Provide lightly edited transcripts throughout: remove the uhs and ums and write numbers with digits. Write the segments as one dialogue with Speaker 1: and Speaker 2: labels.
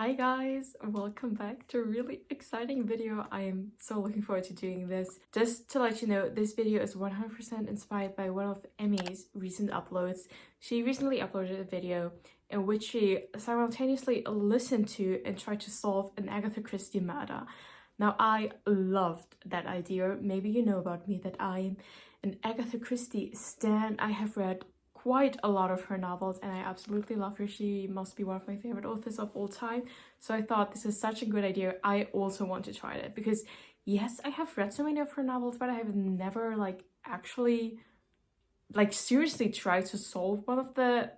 Speaker 1: Hi guys, welcome back to a really exciting video. I am so looking forward to doing this. Just to let you know, this video is 100% inspired by one of Emmy's recent uploads. She recently uploaded a video in which she simultaneously listened to and tried to solve an Agatha Christie murder. Now, I loved that idea. Maybe you know about me that I am an Agatha Christie stan. I have read quite a lot of her novels and I absolutely love her. She must be one of my favorite authors of all time. So I thought this is such a good idea. I also want to try it because yes, I have read so many of her novels, but I have never actually seriously tried to solve one of the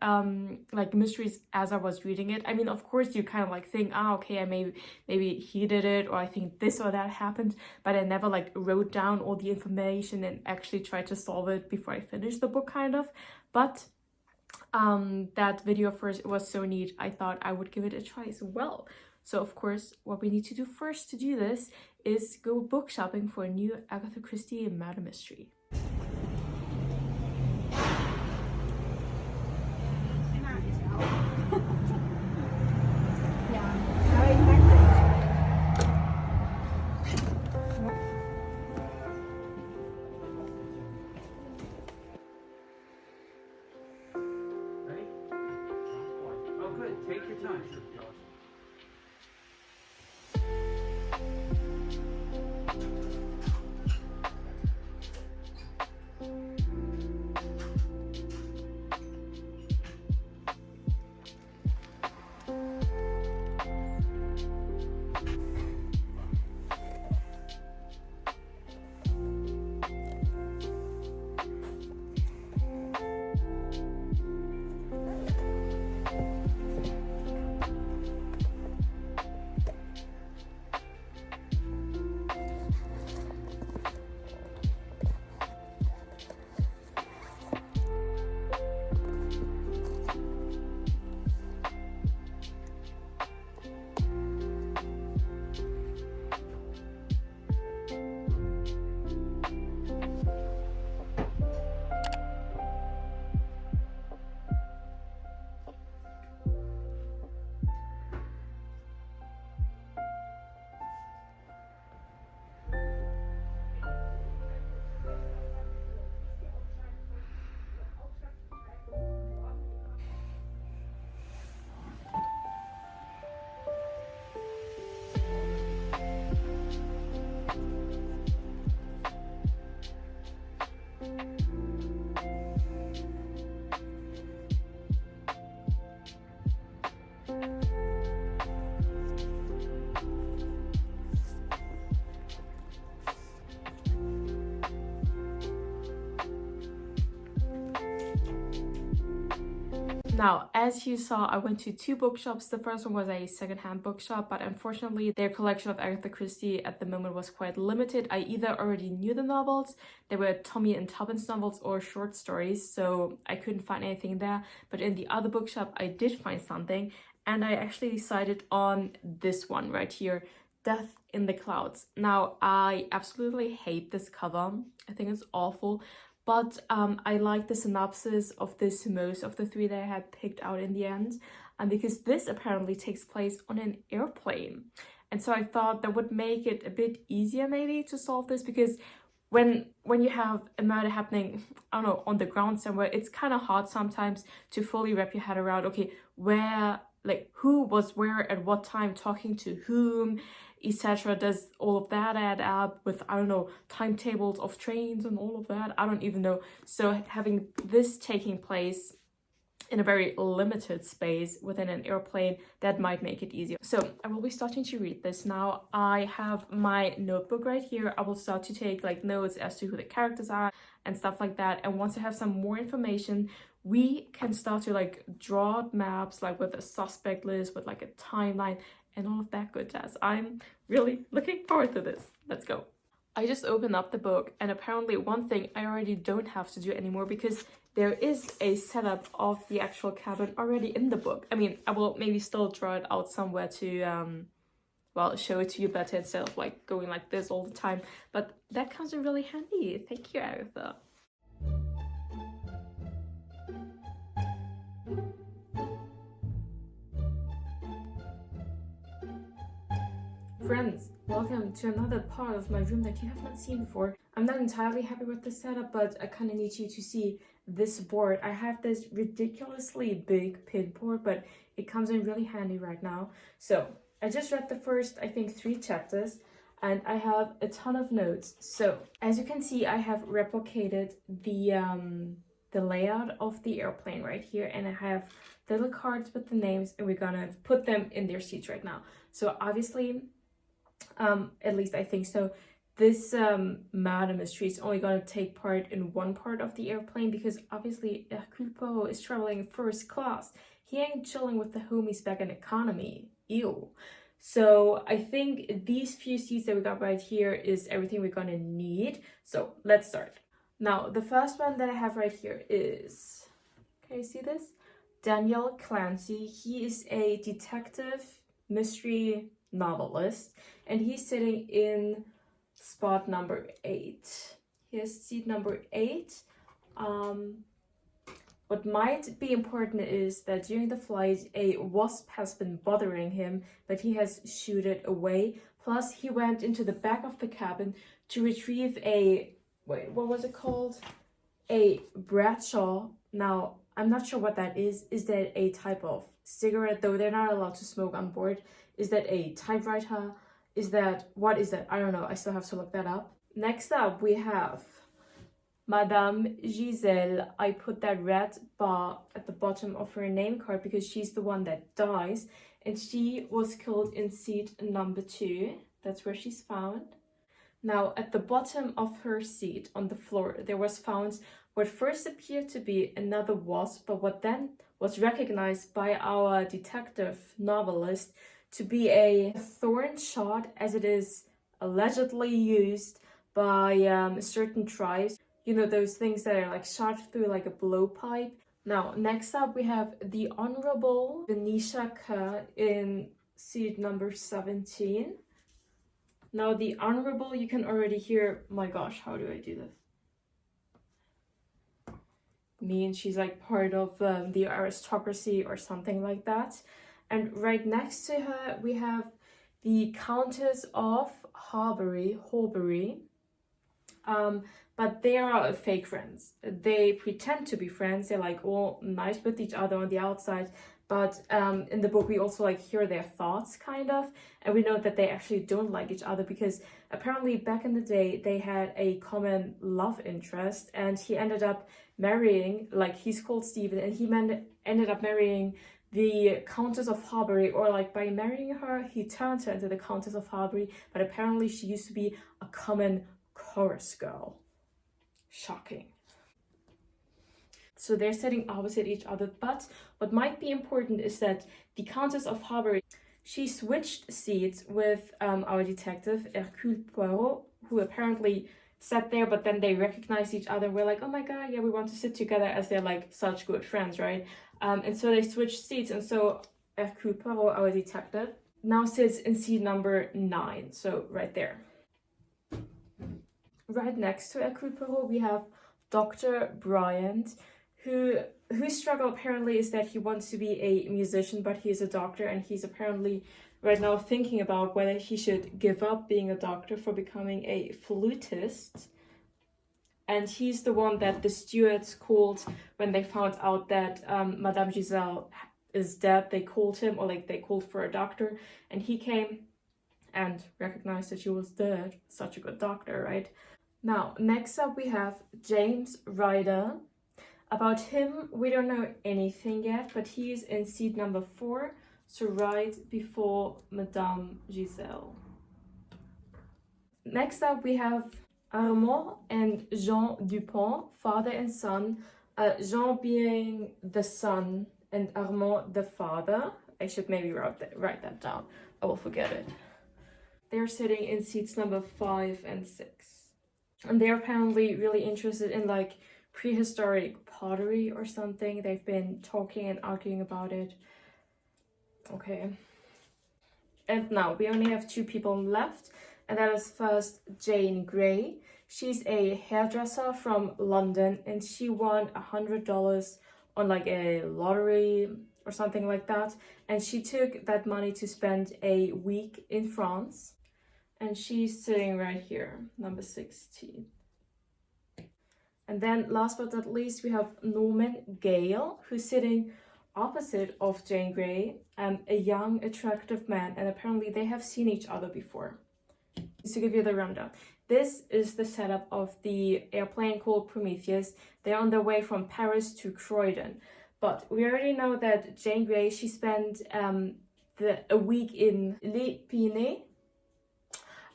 Speaker 1: mysteries as I was reading it. I mean, of course you kind of think, okay, I maybe he did it, or I think this or that happened, but I never wrote down all the information and actually tried to solve it before I finished the book, kind of. But that video first was so neat, I thought I would give it a try as well. So of course, what we need to do first to do this is go book shopping for a new Agatha Christie murder mystery.
Speaker 2: Take your time.
Speaker 1: Now, as you saw, I went to two bookshops. The first one was a secondhand bookshop, but unfortunately their collection of Agatha Christie at the moment was quite limited. I either already knew the novels, they were Tommy and Tuppence novels, or short stories, so I couldn't find anything there. But in the other bookshop I did find something, and I actually decided on this one right here, Death in the Clouds. Now, I absolutely hate this cover. I think it's awful. But I like the synopsis of this most of the three that I had picked out in the end, because this apparently takes place on an airplane. And so I thought that would make it a bit easier maybe to solve this, because when you have a murder happening, I don't know, on the ground somewhere, it's kind of hard sometimes to fully wrap your head around, okay, where, who was where at what time talking to whom, etc. Does all of that add up with, I don't know, timetables of trains and all of that? I don't even know. So having this taking place in a very limited space within an airplane, that might make it easier. So I will be starting to read this now. I have my notebook right here. I will start to take notes as to who the characters are and stuff like that. And once I have some more information, we can start to draw maps with a suspect list, with a timeline and all of that good jazz. I'm really looking forward to this. Let's go. I just opened up the book, and apparently one thing I already don't have to do anymore, because there is a setup of the actual cabin already in the book. I mean, I will maybe still draw it out somewhere to show it to you better instead of going like this all the time, but that comes in really handy. Thank you, Agatha. Friends, welcome to another part of my room that you have not seen before. I'm not entirely happy with the setup, but I kind of need you to see this board. I have this ridiculously big pin board, but it comes in really handy right now. So I just read the first, I think, 3 chapters, and I have a ton of notes. So as you can see, I have replicated the layout of the airplane right here, and I have little cards with the names, and we're gonna put them in their seats right now. So obviously, at least I think so, this murder mystery is only going to take part in one part of the airplane, because obviously Hercule Poirot is traveling first class. He ain't chilling with the homies back in economy. Ew. So I think these few seats that we got right here is everything we're gonna need. So let's start. Now, the first one that I have right here is, can you see this? Daniel Clancy. He is a detective mystery novelist, and he's sitting in spot number 8. Here's seat number 8. What might be important is that during the flight, a wasp has been bothering him, but he has shooed it away. Plus, he went into the back of the cabin to retrieve a, wait, what was it called? A Bradshaw. Now, I'm not sure what that is. Is that a type of cigarette? Though they're not allowed to smoke on board. Is that a typewriter? Is that, what is that? I don't know. I still have to look that up. Next up, we have Madame Giselle. I put that red bar at the bottom of her name card because she's the one that dies, and she was killed in seat number 2. That's where she's found. Now, at the bottom of her seat on the floor, there was found what first appeared to be another wasp, but what then was recognized by our detective novelist to be a thorn shot, as it is allegedly used by certain tribes. You know, those things that are like shot through like a blowpipe. Now, next up, we have the Honorable Venetia Kerr in seat number 17. Now, the Honorable, you can already hear, my gosh, how do I do this? Means she's like part of the aristocracy or something like that. And right next to her, we have the Countess of Horbury. But they are fake friends. They pretend to be friends. They're like all nice with each other on the outside. But in the book, we also like hear their thoughts kind of. And we know that they actually don't like each other, because apparently back in the day, they had a common love interest. And he ended up marrying, like he's called Stephen, and he ended up marrying the Countess of Horbury, or like by marrying her, he turned her into the Countess of Horbury. But apparently she used to be a common chorus girl. Shocking. So they're sitting opposite each other, but what might be important is that the Countess of Horbury, she switched seats with our detective Hercule Poirot, who apparently sat there, but then they recognized each other. We're like, oh my god, yeah, we want to sit together, as they're like such good friends, right? And so they switched seats, and so Hercule Poirot, our detective, now sits in seat number 9, so right there. Right next to Hercule Poirot, we have Dr. Bryant, whose struggle apparently is that he wants to be a musician, but he's a doctor, and he's apparently right now thinking about whether he should give up being a doctor for becoming a flutist. And he's the one that the stewards called when they found out that Madame Giselle is dead. They called him, or like they called for a doctor, and he came and recognized that she was dead. Such a good doctor, right? Now, next up we have James Ryder. About him, we don't know anything yet, but he is in seat number 4, so right before Madame Giselle. Next up we have Armand and Jean Dupont, father and son. Jean being the son and Armand the father. I should maybe write that down. I will forget it. They're sitting in seats number 5 and 6. And they're apparently really interested in like prehistoric pottery or something. They've been talking and arguing about it. Okay. And now we only have 2 people left. And that is first Jane Grey. She's a hairdresser from London, and she won $100 on like a lottery or something like that. And she took that money to spend a week in France. And she's sitting right here, number 16. And then last but not least, we have Norman Gale, who's sitting opposite of Jane Grey, a young, attractive man, and apparently they have seen each other before. To give you the rundown, this is the setup of the airplane called Prometheus. They're on their way from Paris to Croydon. But we already know that Jane Grey, she spent a week in Les Pyrénées.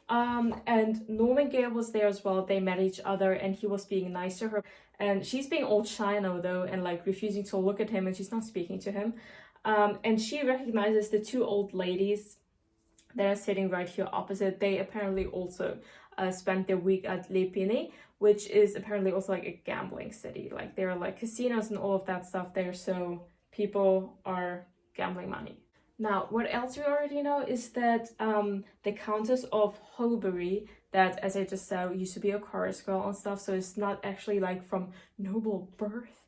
Speaker 1: And Norman Gale was there as well. They met each other and he was being nice to her. And she's being all shy now though, and like refusing to look at him, and she's not speaking to him. And she recognizes the two old ladies that are sitting right here opposite. They apparently also spent their week at Les Pyrénées, which is apparently also like a gambling city. Like there are like casinos and all of that stuff there, so people are gambling money. Now, what else we already know is that the Countess of Holbury, that, as I just said, used to be a chorus girl and stuff, so it's not actually like from noble birth.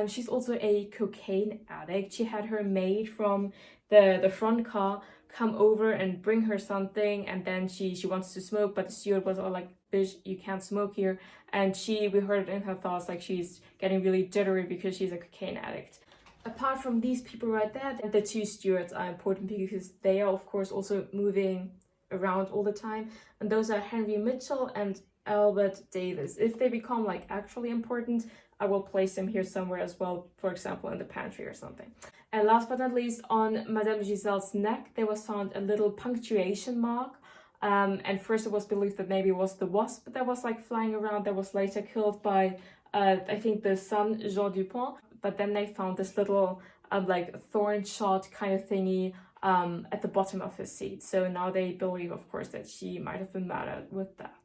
Speaker 1: She's also a cocaine addict. She had her maid from the front car come over and bring her something, and then she wants to smoke, but the steward was all like, bitch, you can't smoke here. And we heard it in her thoughts, like she's getting really jittery because she's a cocaine addict. Apart from these people right there, the two stewards are important because they are, of course, also moving around all the time. And those are Henry Mitchell and Albert Davis. If they become like actually important, I will place them here somewhere as well, for example, in the pantry or something. And last but not least, on Madame Giselle's neck, there was found a little punctuation mark. And first it was believed that maybe it was the wasp that was like flying around, that was later killed by, I think, the son, Jean Dupont. But then they found this little like thorn shot kind of thingy at the bottom of his seat. So now they believe, of course, that she might have been murdered with that.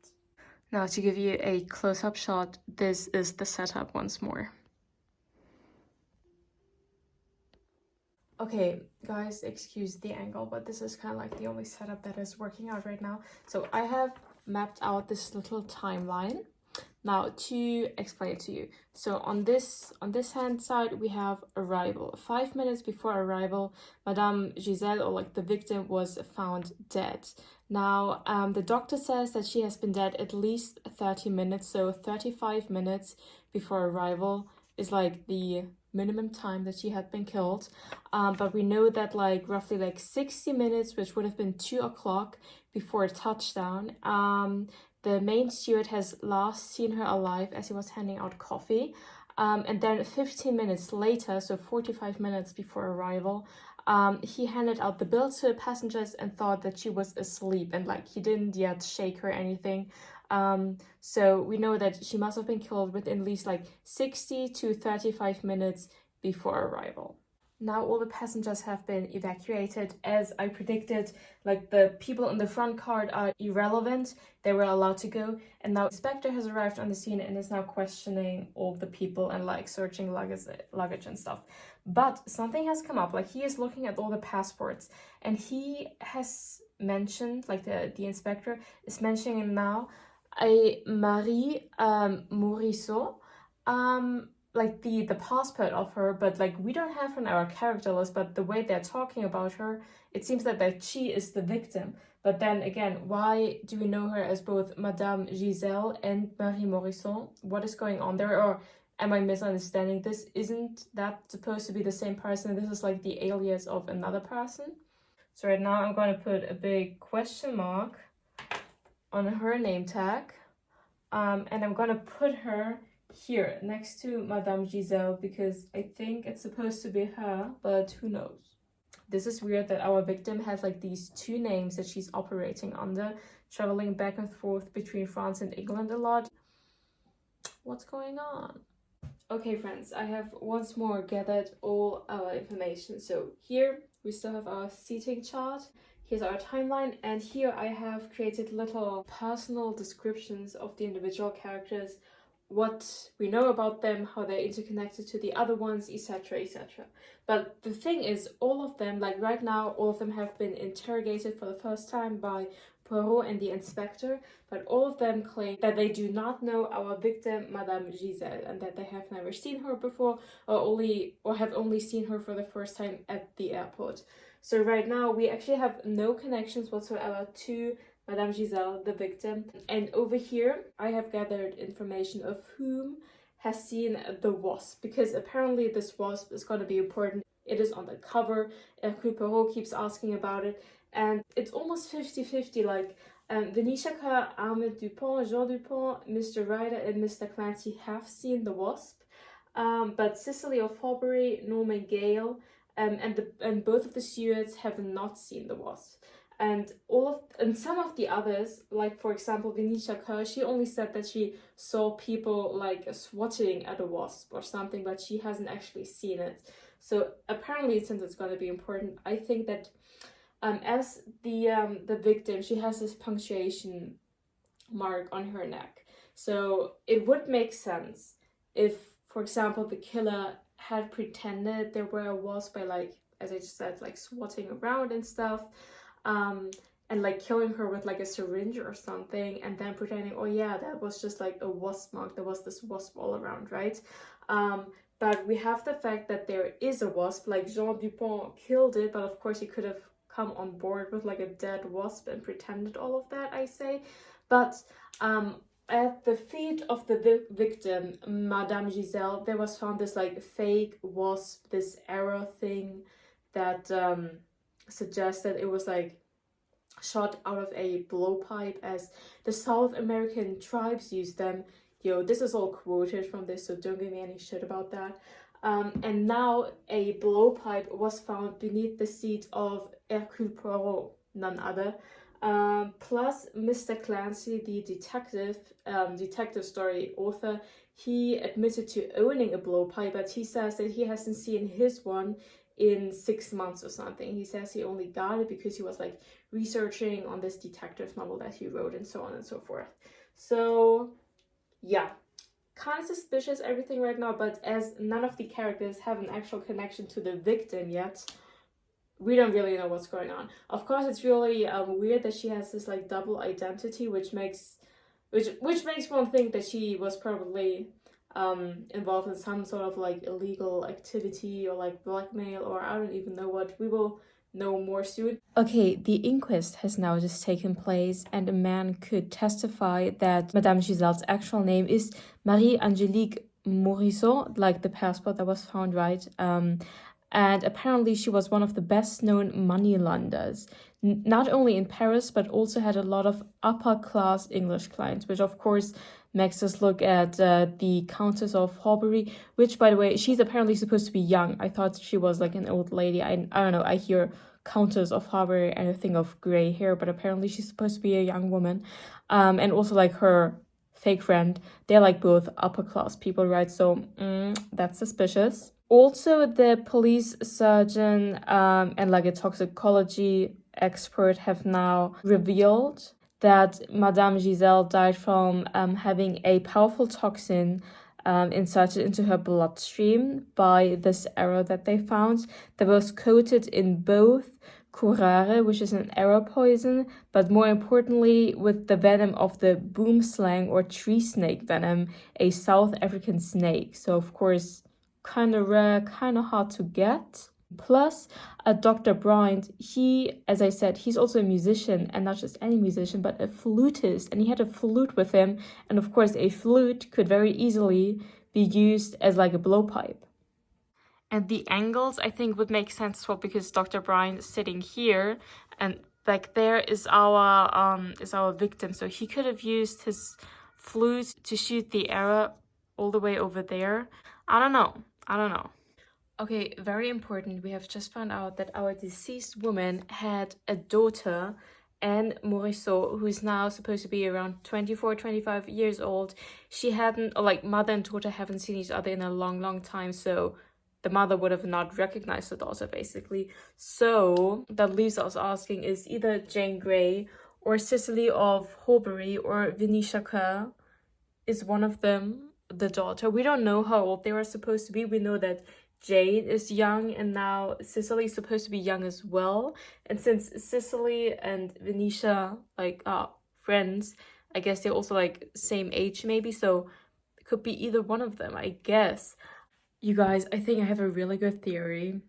Speaker 1: Now, to give you a close-up shot, this is the setup once more. Okay, guys, excuse the angle, but this is kind of like the only setup that is working out right now. So I have mapped out this little timeline. Now, to explain it to you, so on this hand side, we have arrival. 5 minutes before arrival, Madame Giselle, or like the victim, was found dead. Now, the doctor says that she has been dead at least 30 minutes, so 35 minutes before arrival is like the minimum time that she had been killed. But we know that like roughly like 60 minutes, which would have been 2 o'clock before touchdown, the main steward has last seen her alive as he was handing out coffee. And then 15 minutes later, so 45 minutes before arrival, he handed out the bill to the passengers and thought that she was asleep, and like he didn't yet shake her or anything. So we know that she must have been killed within at least like 60 to 35 minutes before arrival. Now all the passengers have been evacuated. As I predicted, like the people in the front car are irrelevant. They were allowed to go. And now Inspector has arrived on the scene and is now questioning all the people and like searching luggage and stuff. But something has come up. Like he is looking at all the passports and he has mentioned, like the inspector is mentioning now a Marie Morisot. Like the passport of her, but like we don't have her on our character list, but the way they're talking about her, it seems that she is the victim. But then again, why do we know her as both Madame Giselle and Marie Morisot? What is going on there? Or am I misunderstanding this? Isn't that supposed to be the same person? This is like the alias of another person. So right now I'm going to put a big question mark on her name tag, and I'm going to put her here next to Madame Giselle because I think it's supposed to be her, but who knows. This is weird that our victim has like these two names that she's operating under, traveling back and forth between France and England a lot. What's going on? Okay, friends, I have once more gathered all our information. So here we still have our seating chart. Here's our timeline, and here I have created little personal descriptions of the individual characters, what we know about them, how they're interconnected to the other ones, etc, etc. But the thing is, all of them, like right now, all of them have been interrogated for the first time by Poirot and the inspector, but all of them claim that they do not know our victim, Madame Giselle, and that they have never seen her before or have only seen her for the first time at the airport. So right now we actually have no connections whatsoever to Madame Giselle, the victim. And over here I have gathered information of whom has seen the wasp, because apparently this wasp is going to be important. It is on the cover. Hercule Poirot keeps asking about it, and it's almost 50-50. Like Venetia Kerr, Armand Dupont, Jean Dupont, Mr. Ryder, and Mr. Clancy have seen the wasp, but Cicely of Horbury, Norman Gale, and both of the stewards have not seen the wasp. And some of the others, like for example Venetia Kerr, she only said that she saw people like swatting at a wasp or something, but she hasn't actually seen it. So apparently, since it's going to be important, I think that as the victim, she has this punctuation mark on her neck. So it would make sense if, for example, the killer had pretended there were a wasp by, like, as I just said, like swatting around and stuff. And like killing her with like a syringe or something, and then pretending, oh yeah, that was just like a wasp mark, there was this wasp all around, right? But we have the fact that there is a wasp, like Jean Dupont killed it, but of course he could have come on board with like a dead wasp and pretended all of that, I say. But at the feet of the victim, Madame Giselle, there was found this like fake wasp, this arrow thing that suggests that it was like shot out of a blowpipe, as the South American tribes use them. Yo, this is all quoted from this, so don't give me any shit about that. And now a blowpipe was found beneath the seat of Hercule Poirot, none other. Plus Mr. Clancy, the detective story author, he admitted to owning a blowpipe, but he says that he hasn't seen his one in 6 months or something. He says he only got it because he was like researching on this detective novel that he wrote and so on and so forth. So yeah, kind of suspicious everything right now, but as none of the characters have an actual connection to the victim yet, we don't really know what's going on. Of course, it's really weird that she has this like double identity, which makes one think that she was probably involved in some sort of like illegal activity or like blackmail, or I don't even know what. We will know more soon. Okay, the inquest has now just taken place, and a man could testify that Madame Giselle's actual name is Marie-Angélique Morisot, like the passport that was found, right? And apparently she was one of the best known moneylenders, not only in Paris, but also had a lot of upper class English clients, which of course makes us look at the Countess of Horbury, which, by the way, she's apparently supposed to be young. I thought she was like an old lady. I don't know, I hear Countess of Horbury and I think of grey hair, but apparently she's supposed to be a young woman. And also like her fake friend, they're like both upper class people, right? So that's suspicious. Also, the police surgeon and like a toxicology expert have now revealed that Madame Giselle died from having a powerful toxin inserted into her bloodstream by this arrow that they found that was coated in both curare, which is an arrow poison, but more importantly with the venom of the boomslang or tree snake venom, a South African snake. So of course, kind of rare, kind of hard to get. Plus, Dr. Bryant, he, as I said, he's also a musician, and not just any musician, but a flutist, and he had a flute with him, and of course a flute could very easily be used as like a blowpipe. And the angles, I think, would make sense as well, because Dr. Bryant is sitting here, and like there is our victim, so he could have used his flute to shoot the arrow all the way over there. I don't know. Okay, very important. We have just found out that our deceased woman had a daughter, Anne Morisot, who is now supposed to be around 24, 25 years old. She hadn't, or like mother and daughter haven't seen each other in a long, long time. So the mother would have not recognized the daughter, basically. So that leaves us asking, is either Jane Grey or Cicely of Horbury or Venetia Kerr, is one of them the daughter? We don't know how old they were supposed to be. We know that Jane is young, and now Cicely is supposed to be young as well. And since Cicely and Venetia like are friends, I guess they're also like same age maybe, so it could be either one of them, I guess. You guys, I think I have a really good theory.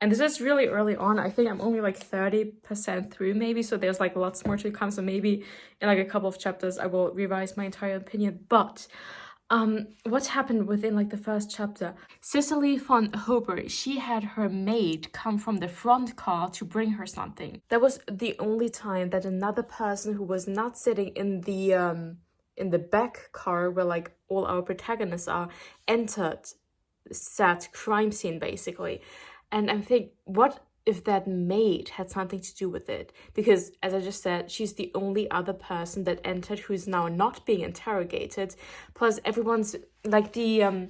Speaker 1: And this is really early on. I think I'm only like 30% through maybe, so there's like lots more to come. So maybe in like a couple of chapters I will revise my entire opinion. But what happened within like the first chapter? Cicely von Hober, she had her maid come from the front car to bring her something. That was the only time that another person who was not sitting in the back car where like all our protagonists are entered said crime scene basically. And I think, what if that maid had something to do with it? Because as I just said, she's the only other person that entered who's now not being interrogated. Plus everyone's like the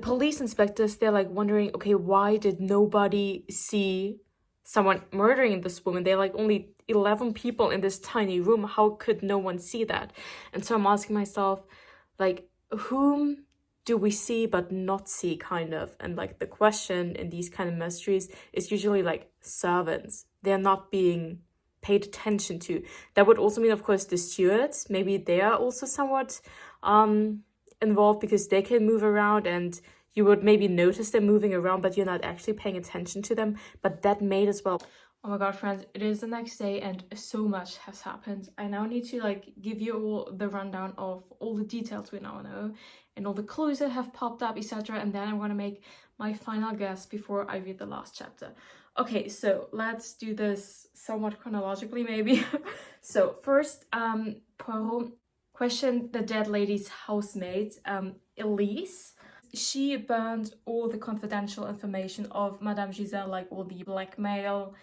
Speaker 1: police inspectors, they're like wondering, okay, why did nobody see someone murdering this woman? They're like only 11 people in this tiny room. How could no one see that? And so I'm asking myself, like, whom do we see but not see, kind of? And like the question in these kind of mysteries is usually like servants. They're not being paid attention to. That would also mean, of course, the stewards. Maybe they are also somewhat involved because they can move around and you would maybe notice them moving around, but you're not actually paying attention to them. But that maid as well. Oh my god, friends, it is the next day and so much has happened. I now need to like give you all the rundown of all the details we now know and all the clues that have popped up, etc. And then I'm going to make my final guess before I read the last chapter. Okay, so let's do this somewhat chronologically maybe. So first, Poirot questioned the dead lady's housemate, Elise. She burned all the confidential information of Madame Giselle, like all the blackmail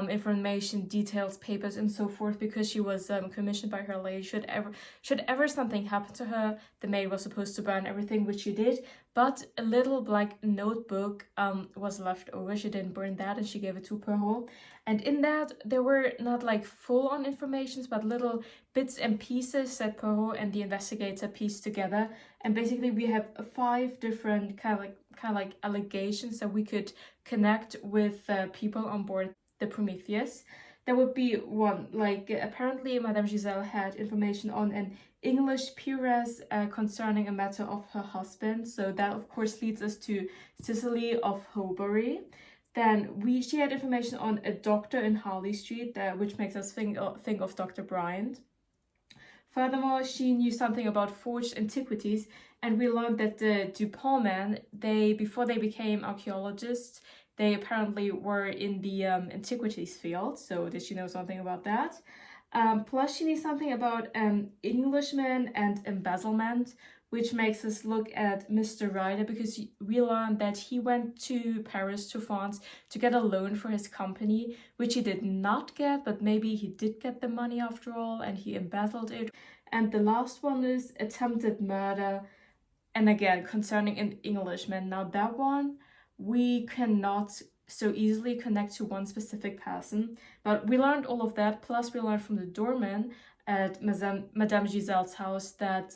Speaker 1: information, details, papers, and so forth, because she was commissioned by her lady. Should ever something happen to her, the maid was supposed to burn everything, which she did. But a little black notebook was left over. She didn't burn that, and she gave it to Poirot. And in that, there were not like full-on informations, but little bits and pieces that Poirot and the investigator pieced together. And basically, we have 5 different kind of like allegations that we could connect with people on board the Prometheus. There would be one, like apparently Madame Giselle had information on an English peeress concerning a matter of her husband. So that of course leads us to Cicely of Hobury. Then she had information on a doctor in Harley Street, which makes us think of Dr. Bryant. Furthermore, she knew something about forged antiquities, and we learned that the Dupont men, before they became archaeologists, they apparently were in the antiquities field. So did she know something about that? Plus, she knew something about Englishmen and embezzlement, which makes us look at Mr. Ryder, because we learned that he went to Paris, to France, to get a loan for his company, which he did not get, but maybe he did get the money after all, and he embezzled it. And the last one is attempted murder, and again, concerning an Englishman. Now that one, we cannot so easily connect to one specific person, but we learned all of that. Plus we learned from the doorman at Madame Giselle's house that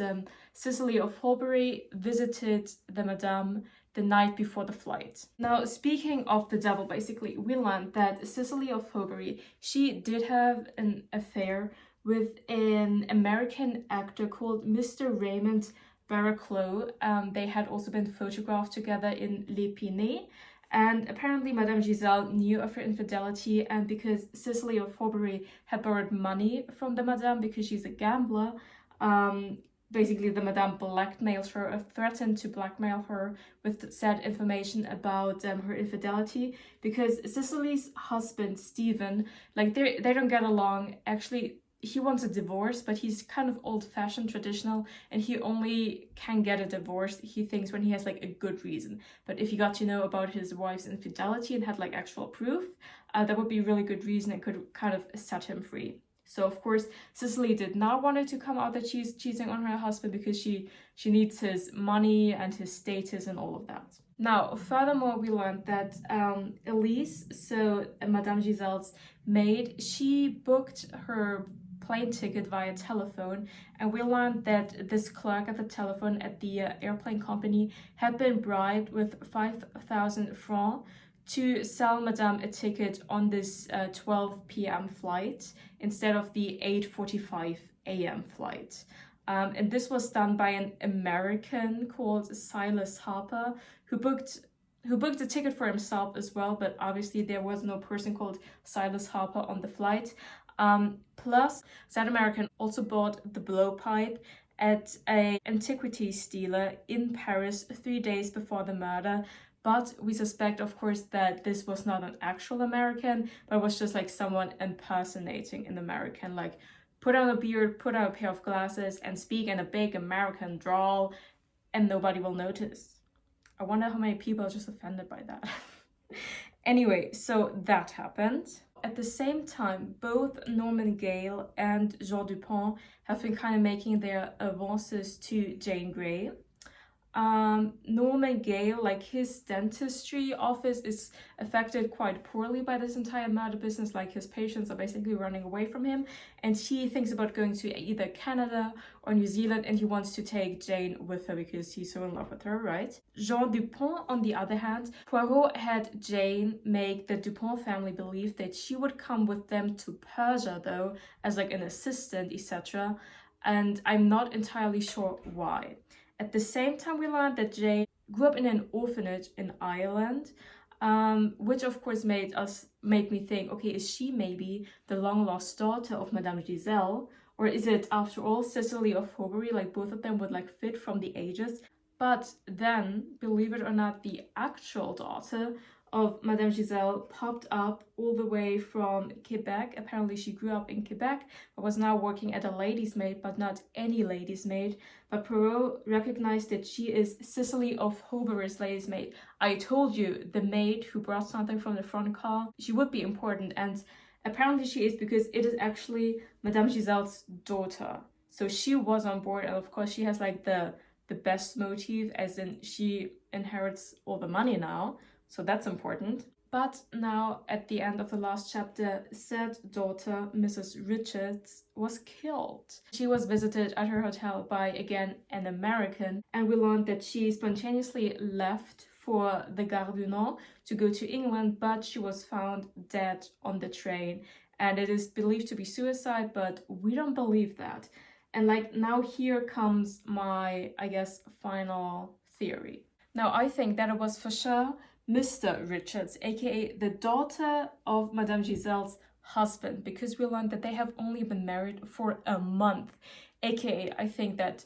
Speaker 1: Cicely of Holbury visited the Madame the night before the flight. Now, speaking of the devil, basically, we learned that Cicely of Holbury, she did have an affair with an American actor called Mr. Raymond Barraclough. They had also been photographed together in L'Épinay. And apparently Madame Giselle knew of her infidelity, and because Cicely of Horbury had borrowed money from the Madame because she's a gambler, basically the Madame blackmailed her, or threatened to blackmail her with said information about her infidelity, because Cicely's husband, Stephen, like they don't get along. Actually, he wants a divorce, but he's kind of old-fashioned, traditional, and he only can get a divorce, he thinks, when he has like a good reason. But if he got to know about his wife's infidelity and had like actual proof, that would be a really good reason and could kind of set him free. So of course Cicely did not want it to come out that she's cheating on her husband, because she needs his money and his status and all of that. Now, furthermore, we learned that Elise, so Madame Giselle's maid, she booked her plane ticket via telephone, and we learned that this clerk at the telephone at the airplane company had been bribed with 5,000 francs to sell Madame a ticket on this 12 p.m. flight instead of the 8:45 a.m. flight. And this was done by an American called Silas Harper, who booked a ticket for himself as well, but obviously there was no person called Silas Harper on the flight. Plus, that American also bought the blowpipe at an antiquities dealer in Paris 3 days before the murder. But we suspect, of course, that this was not an actual American, but was just like someone impersonating an American, like put on a beard, put on a pair of glasses, and speak in a big American drawl, and nobody will notice. I wonder how many people are just offended by that. Anyway, so that happened. At the same time, both Norman Gale and Jean Dupont have been kind of making their avances to Jane Grey. Norman Gale, like his dentistry office is affected quite poorly by this entire murder business, like his patients are basically running away from him, and he thinks about going to either Canada or New Zealand, and he wants to take Jane with her because he's so in love with her, right? Jean Dupont, on the other hand, Poirot had Jane make the Dupont family believe that she would come with them to Persia, though, as like an assistant, etc., and I'm not entirely sure why. At the same time, we learned that Jane grew up in an orphanage in Ireland, which of course made me think, okay, is she maybe the long-lost daughter of Madame Giselle? Or is it, after all, Cecily of Horbury? Like, both of them would like fit from the ages. But then, believe it or not, the actual daughter of Madame Giselle popped up all the way from Quebec. Apparently she grew up in Quebec, but was now working at a lady's maid, but not any lady's maid. But Poirot recognized that she is Cecily of Horbury's lady's maid. I told you, the maid who brought something from the front car, she would be important, and apparently she is, because it is actually Madame Giselle's daughter. So she was on board, and of course she has like the best motive, as in she inherits all the money now. So that's important. But now, at the end of the last chapter, said daughter, Mrs. Richards, was killed. She was visited at her hotel by, again, an American, and we learned that she spontaneously left for the Gare du Nord to go to England, but she was found dead on the train. And it is believed to be suicide, but we don't believe that. And like, now here comes my, I guess, final theory. Now, I think that it was for sure Mr. Richards, aka the daughter of Madame Giselle's husband, because we learned that they have only been married for a month. Aka, I think that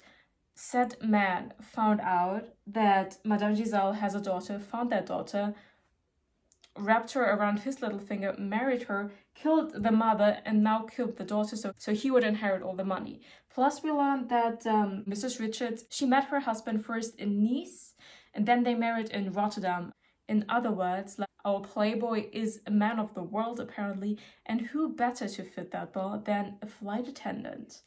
Speaker 1: said man found out that Madame Giselle has a daughter, found that daughter, wrapped her around his little finger, married her, killed the mother, and now killed the daughter, so he would inherit all the money. Plus, we learned that Mrs. Richards, she met her husband first in Nice, and then they married in Rotterdam. In other words, like, our playboy is a man of the world, apparently, and who better to fit that bill than a flight attendant?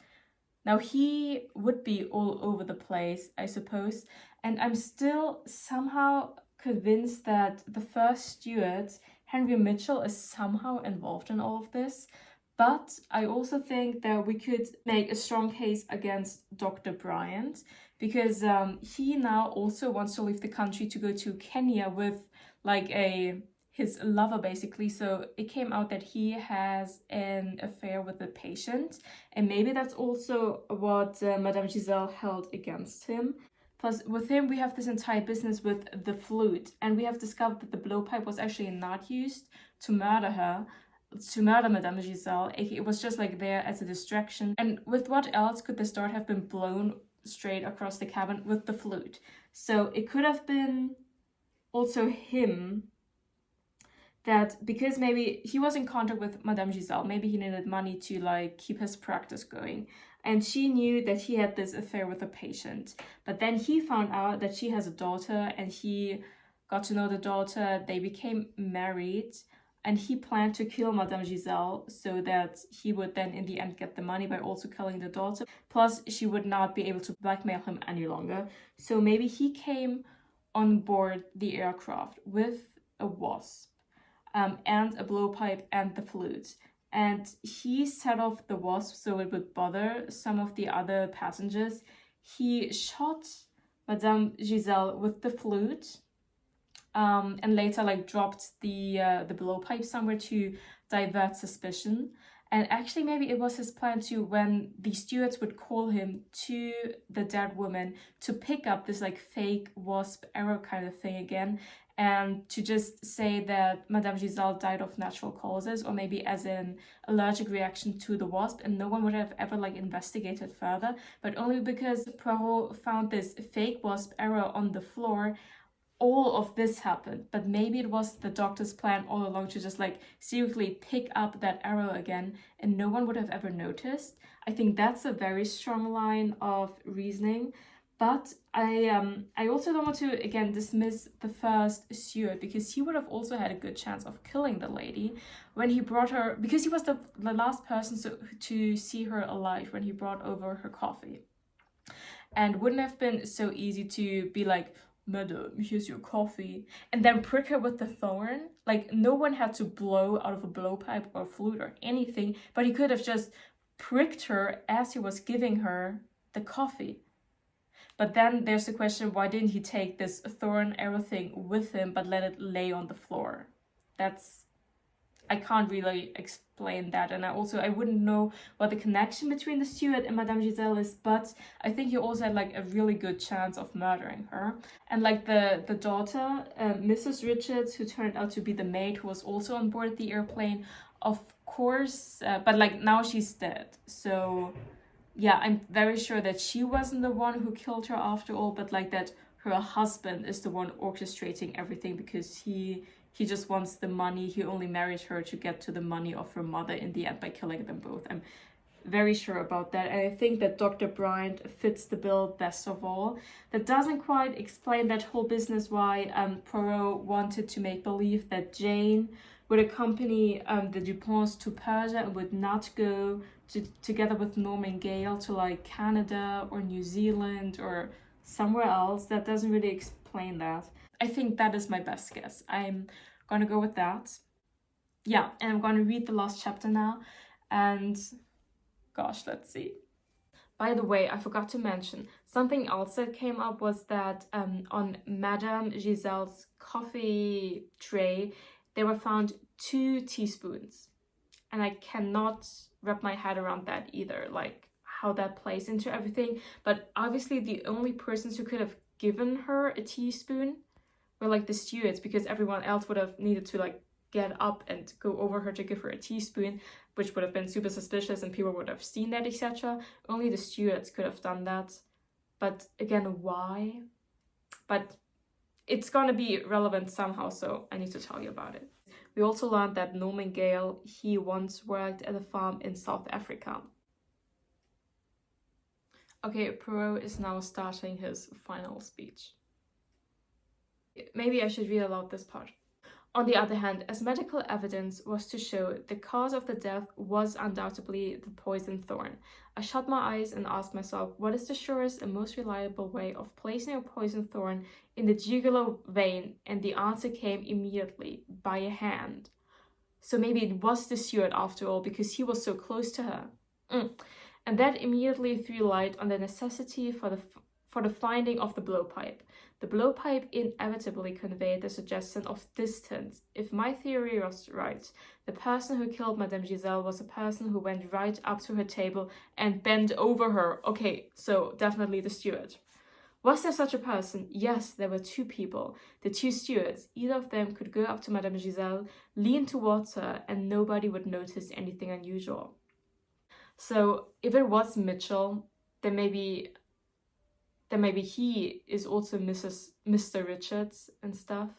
Speaker 1: Now, he would be all over the place, I suppose, and I'm still somehow convinced that the first steward, Henry Mitchell, is somehow involved in all of this. But I also think that we could make a strong case against Dr. Bryant, because he now also wants to leave the country to go to Kenya with like his lover, basically. So it came out that he has an affair with a patient, and maybe that's also what Madame Giselle held against him. Plus, with him, we have this entire business with the flute, and we have discovered that the blowpipe was actually not used to murder her, to murder Madame Giselle. It was just like there as a distraction. And with what else could the dart have been blown straight across the cabin? With the flute. So it could have been also him, that because maybe he was in contact with Madame Giselle, maybe he needed money to like keep his practice going, and she knew that he had this affair with a patient. But then he found out that she has a daughter, and he got to know the daughter, they became married, and he planned to kill Madame Giselle so that he would then in the end get the money by also killing the daughter. Plus, she would not be able to blackmail him any longer. So maybe he came on board the aircraft with a wasp, and a blowpipe and the flute. and he set off the wasp so it would bother some of the other passengers. He shot Madame Giselle with the flute, and later like dropped the blowpipe somewhere to divert suspicion. And actually, maybe it was his plan to, when the stewards would call him to the dead woman, to pick up this like fake wasp arrow kind of thing again, and to just say that Madame Giselle died of natural causes, or maybe as an allergic reaction to the wasp, and no one would have ever like investigated further. But only because Poirot found this fake wasp arrow on the floor, all of this happened. But maybe it was the doctor's plan all along to just like secretly pick up that arrow again, and no one would have ever noticed. I think that's a very strong line of reasoning. But I also don't want to again dismiss the first steward, because he would have also had a good chance of killing the lady when he brought her, because he was the last person to see her alive when he brought over her coffee. And wouldn't have been so easy to be like, "Madam, here's your coffee," and then prick her with the thorn. Like, no one had to blow out of a blowpipe or flute or anything, but he could have just pricked her as he was giving her the coffee. But then there's the question, why didn't he take this thorn arrow thing with him but let it lay on the floor? I can't really explain that, and I wouldn't know what the connection between the steward and Madame Giselle is, but I think he also had like a really good chance of murdering her. And like the daughter, Mrs. Richards, who turned out to be the maid who was also on board the airplane, of course, but like now she's dead. So yeah, I'm very sure that she wasn't the one who killed her after all, but like that her husband is the one orchestrating everything, because he just wants the money. He only married her to get to the money of her mother in the end by killing them both. I'm very sure about that. And I think that Dr. Bryant fits the bill best of all. That doesn't quite explain that whole business why Poirot wanted to make believe that Jane would accompany the Duponts to Persia and would not go together with Norman Gale to like Canada or New Zealand or somewhere else. That doesn't really explain that. I think that is my best guess. I'm gonna go with that. Yeah, and I'm gonna read the last chapter now, and gosh, let's see. By the way, I forgot to mention, something else that came up was that on Madame Giselle's coffee tray, there were found 2 teaspoons. And I cannot wrap my head around that either, like how that plays into everything. But obviously the only persons who could have given her a teaspoon were like the stewards, because everyone else would have needed to like get up and go over her to give her a teaspoon, which would have been super suspicious and people would have seen that, etc. Only the stewards could have done that. But again, why? But it's gonna be relevant somehow, so I need to tell you about it. We also learned that Norman Gale, he once worked at a farm in South Africa. Okay, Poirot is now starting his final speech. Maybe I should read aloud this part. On the other hand, as medical evidence was to show, the cause of the death was undoubtedly the poison thorn. I shut my eyes and asked myself, what is the surest and most reliable way of placing a poison thorn in the jugular vein? And the answer came immediately, by a hand. So maybe it was the steward after all, because he was so close to her. And that immediately threw light on the necessity for the finding of the blowpipe. The blowpipe inevitably conveyed the suggestion of distance. If my theory was right, the person who killed Madame Giselle was a person who went right up to her table and bent over her. Okay, so definitely the steward. Was there such a person? Yes, there were 2 people, the 2 stewards. Either of them could go up to Madame Giselle, lean towards her, and nobody would notice anything unusual. So if it was Mitchell, then maybe he is also Mr. Richards and stuff.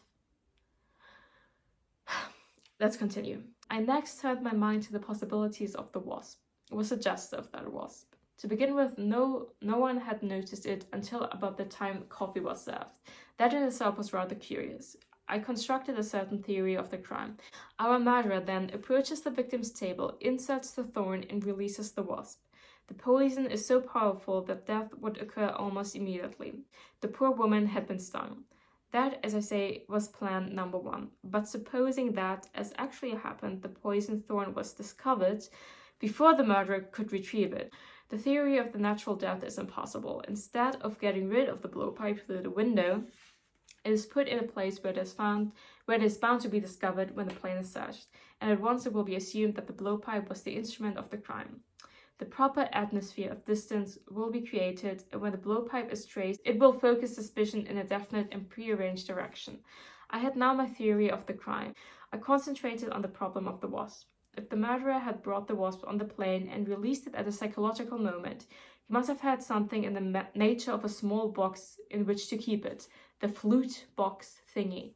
Speaker 1: Let's continue. I next turned my mind to the possibilities of the wasp. It was suggestive, that wasp. To begin with, no one had noticed it until about the time coffee was served. That in itself was rather curious. I constructed a certain theory of the crime. Our murderer then approaches the victim's table, inserts the thorn, and releases the wasp. The poison is so powerful that death would occur almost immediately. The poor woman had been stung. That, as I say, was plan number one. But supposing that, as actually happened, the poison thorn was discovered before the murderer could retrieve it, the theory of the natural death is impossible. Instead of getting rid of the blowpipe through the window, it is put in a place where it is bound to be discovered when the plane is searched, and at once it will be assumed that the blowpipe was the instrument of the crime. The proper atmosphere of distance will be created, and when the blowpipe is traced, it will focus suspicion in a definite and prearranged direction. I had now my theory of the crime. I concentrated on the problem of the wasp. If the murderer had brought the wasp on the plane and released it at a psychological moment, he must have had something in the nature of a small box in which to keep it, the flute box thingy.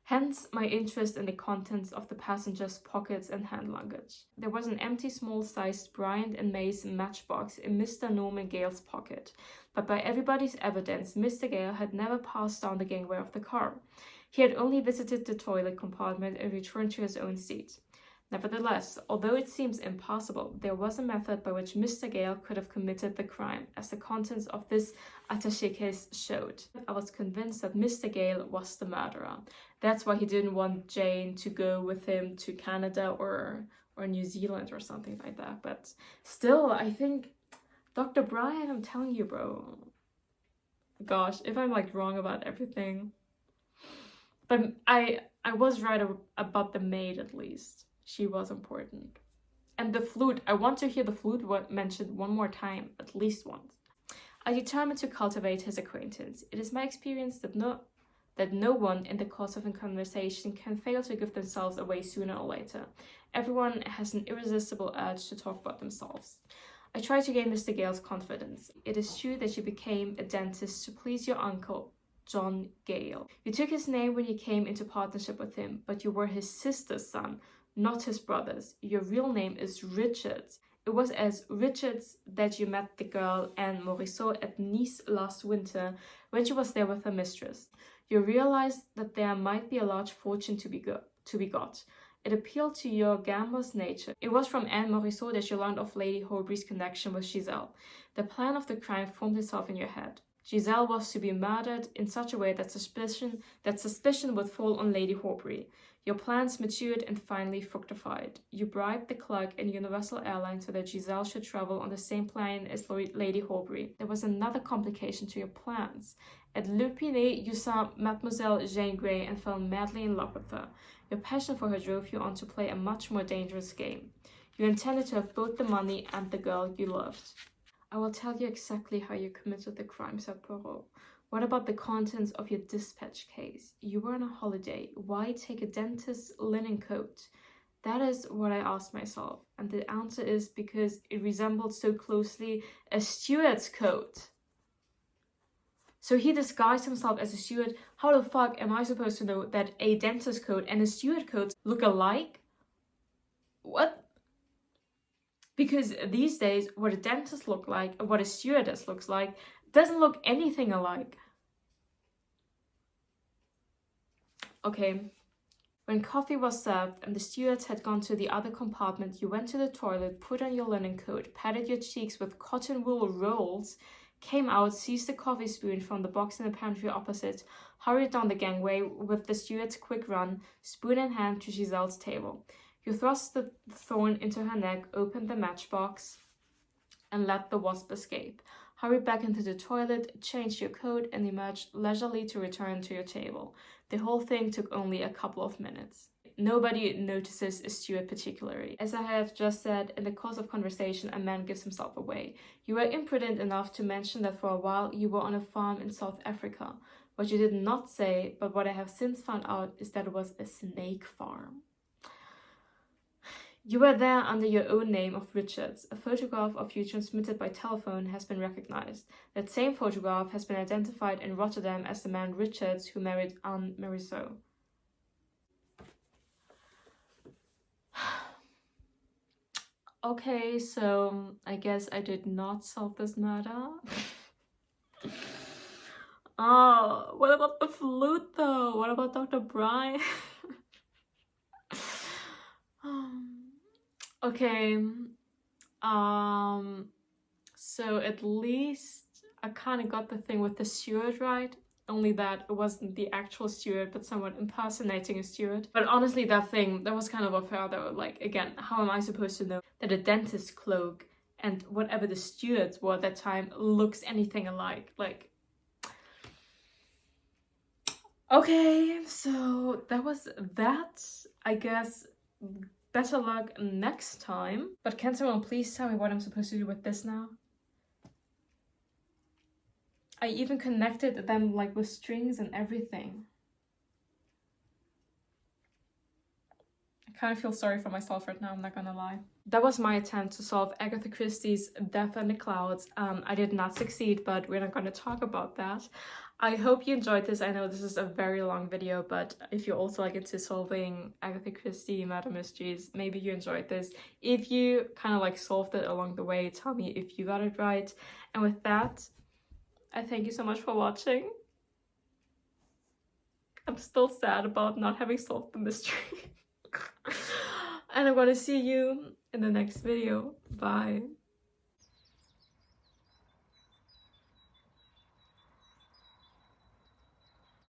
Speaker 1: Hence my interest in the contents of the passenger's pockets and hand luggage. There was an empty small-sized Bryant and Mays matchbox in Mr. Norman Gale's pocket, but by everybody's evidence, Mr. Gale had never passed down the gangway of the car. He had only visited the toilet compartment and returned to his own seat. Nevertheless, although it seems impossible, there was a method by which Mr. Gale could have committed the crime, as the contents of this attaché case showed. I was convinced that Mr. Gale was the murderer. That's why he didn't want Jane to go with him to Canada or New Zealand or something like that. But still, I think Dr. Brian, I'm telling you, bro. Gosh, if I'm like wrong about everything. But I was right about the maid at least. She was important. And the flute, I want to hear the flute mentioned one more time, at least once. I determined to cultivate his acquaintance. It is my experience that no one in the course of a conversation can fail to give themselves away sooner or later. Everyone has an irresistible urge to talk about themselves. I tried to gain Mr. Gale's confidence. It is true that you became a dentist to please your uncle, John Gale. You took his name when you came into partnership with him, but you were his sister's son, not his brother's. Your real name is Richards. It was as Richards that you met the girl Anne Morisot at Nice last winter when she was there with her mistress. You realized that there might be a large fortune to be got. It appealed to your gambler's nature. It was from Anne Morisot that you learned of Lady Horbury's connection with Giselle. The plan of the crime formed itself in your head. Giselle was to be murdered in such a way that suspicion would fall on Lady Horbury. Your plans matured and finally fructified. You bribed the clerk in Universal Airlines so that Giselle should travel on the same plane as Lady Horbury. There was another complication to your plans. At Le Pinet, you saw Mademoiselle Jane Grey and fell madly in love with her. Your passion for her drove you on to play a much more dangerous game. You intended to have both the money and the girl you loved. I will tell you exactly how you committed the crime, said Poirot. What about the contents of your dispatch case? You were on a holiday. Why take a dentist's linen coat? That is what I asked myself, and the answer is because it resembled so closely a steward's coat. So he disguised himself as a steward. How the fuck am I supposed to know that a dentist's coat and a steward coat look alike? What? Because these days, what a dentist looks like and what a stewardess looks like doesn't look anything alike. Okay, when coffee was served and the stewards had gone to the other compartment, you went to the toilet, put on your linen coat, patted your cheeks with cotton wool rolls, came out, seized the coffee spoon from the box in the pantry opposite, hurried down the gangway with the steward's quick run, spoon in hand to Giselle's table. You thrust the thorn into her neck, opened the matchbox, and let the wasp escape. Hurried back into the toilet, changed your coat, and emerged leisurely to return to your table. The whole thing took only a couple of minutes. Nobody notices a steward particularly. As I have just said, in the course of conversation, a man gives himself away. You were imprudent enough to mention that for a while you were on a farm in South Africa. What you did not say, but what I have since found out, is that it was a snake farm. You were there under your own name of Richards. A photograph of you transmitted by telephone has been recognized. That same photograph has been identified in Rotterdam as the man Richards who married Anne Morisot. Okay, so I guess I did not solve this murder. Oh, what about the flute though? What about Dr. Brian? Okay, so at least I kind of got the thing with the steward right. only that it wasn't the actual steward, but someone impersonating a steward. But honestly, that was kind of unfair though. Like, again, how am I supposed to know that a dentist cloak and whatever the stewards wore at that time looks anything alike? Like, okay, so that was that. I guess better luck next time. But can someone please tell me what I'm supposed to do with this now? I even connected them like with strings and everything. I kind of feel sorry for myself right now, I'm not gonna lie. That was my attempt to solve Agatha Christie's Death in the Clouds. I did not succeed, but we're not gonna talk about that. I hope you enjoyed this. I know this is a very long video, but if you're also like into solving Agatha Christie murder mysteries, maybe you enjoyed this. If you kind of like solved it along the way, tell me if you got it right. And with that, I thank you so much for watching. I'm still sad about not having solved the mystery. And I'm gonna see you in the next video. Bye.